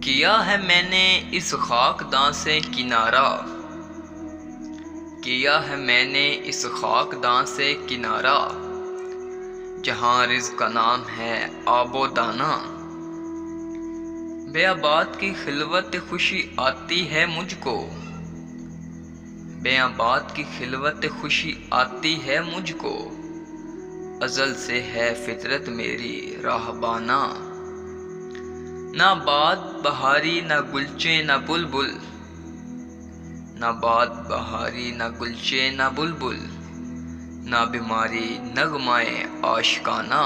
किया है मैंने इस खाकदां से किनारा, किया है मैंने इस खाकदां से किनारा, जहाँ रिज़्क़ का नाम है आबो दाना। बेआबाद की खिलवत खुशी आती है मुझको, बेआबाद की खिलवत खुशी आती है मुझको, अज़ल से है फितरत मेरी राहबाना। ना बात बहारी ना गुलचे ना बुलबुल, ना बात बहारी ना गुलचे ना बुलबुल, ना बीमारी नगमाए आशिकाना।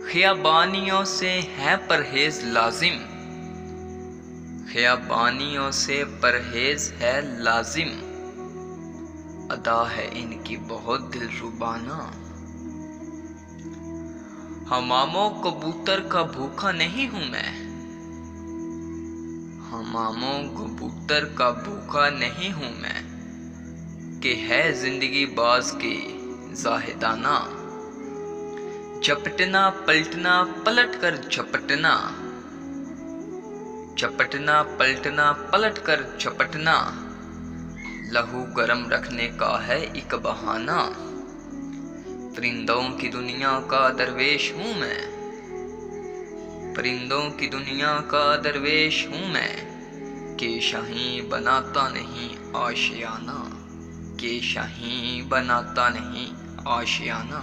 खियाबानियों से है परहेज लाजिम, खियाबानियों से परहेज है लाजिम, अदा है इनकी बहुत दिलरुबाना। हमामों कबूतर का भूखा नहीं हूँ मैं, हमामों कबूतर का भूखा नहीं हूँ मैं, कि है जिंदगी बाज की जाहिदाना। झपटना पलटना पलट कर झपटना, झपटना पलटना पलट कर झपटना, लहू गरम रखने का है एक बहाना। परिंदों की दुनिया का दरवेश हूँ मैं, परिंदों की दुनिया का दरवेश हूँ मैं, कि शाही बनाता नहीं आशियाना, कि शाही बनाता नहीं आशियाना।